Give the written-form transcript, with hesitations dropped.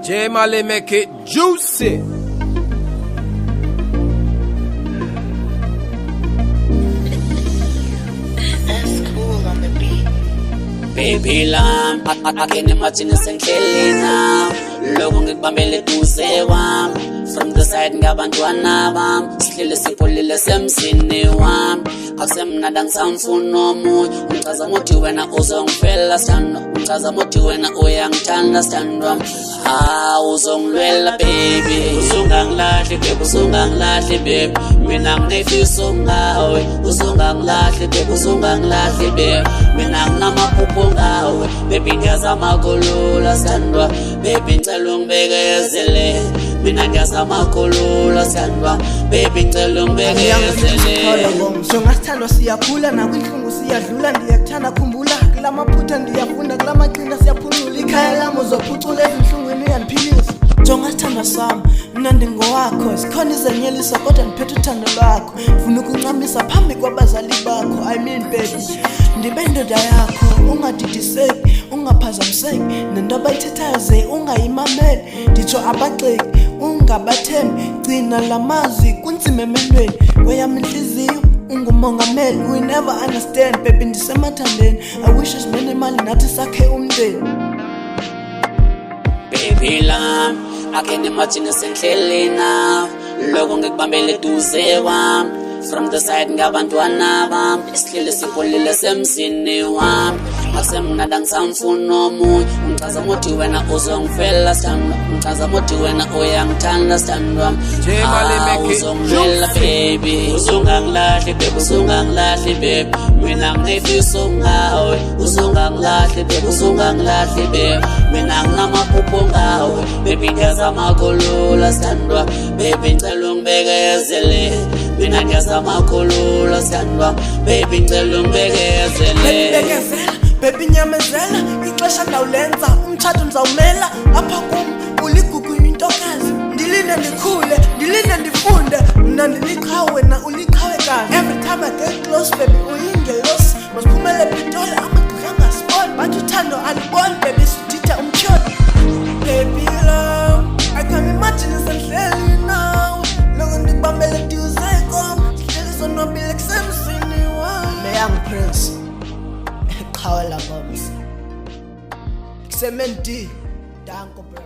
J Mali make it juicy. That's cool on the beat. Baby lam, akene machine senhlelina lokho ngikubambele eduze wami from the side ngabantwana bami sihlele sipholile semzini wami akusemnandi angisamfuni nomunye ungichaza ngokuthi wena uzongifela sithandwa ungichaza ngokuthi wena uyangithanda sithandwa uzongilwela baby uzongangilahli baby uzongangilahli baby mina nginefiso ngawe uzongangilahli baby uzongangilahli baby mina nginamaphupho ngawe baby ngiyazama kulula sithandwa baby ngicela ungibekezele mina ngiyazama kulula sithandwa baby ngicela ungibekezele njengasithandwa siyakhula nakwinhlungu siyadlula ndiyakuthanda khumbula kulamaphutha ndiyafunda kulamaqhinga siyaphulula ikhaya lami uzophucula ezinhlungwini uyandiphilisa njengasithandwa sami mna ndingowakho zikhona izenyeliso kodwa ndiphethe uthando lwakho funa ukuncamisa phambi kwabazali bakho I mean baby ndibe ndoda yakho ungadidiseki ungaphazamiseki nento abayithethayo ze ungayimameli nditsho abagxeki ungabathembi gcina lamazwi kunzima emelweni kweyam inhliziyo ungumongameli we never understand baby ndisemathandeni I wish simene imali nathi sakhe umndeni baby lam akene machine senhlelina lokho ngikubambele eduze wami from the side ngabantwana bami sihlele sipholile semzini wami akusemnandi angisamfuni nomunye ungichaza ngokuthi wena uzongifela sithandwa ungichaza ngokuthi wena uyangithanda sithandwa uzongilwela baby uzongangilahli baby uzongangilahli baby mina nginefiso ngawe uzongangilahli baby uzongangilahli baby mina nginamaphupho ngawe baby ngiyazama kulula sithandwa baby ngicela ungibekezele mina ngiyazama kulula sithandwa baby ngicela ungibekezele baby nyamezela ixesha ndawulenza umtshato ndizawumela apha kum uligugu yintokazi ndilinde ndikhule ndilinde ndifunde mna ndiliqhawe wena uliqhawekazi every time I get close baby uyingelosi masiphumele pitole amagqirha angasiboni bathi uthando aliboni baby siditha umtyholi baby love I can't imagine senhleli nawe loko ndikubambele duze kom sihleli sonwabile kusemzini wami the young prince Kawala bombs. Cement D. Danko bro.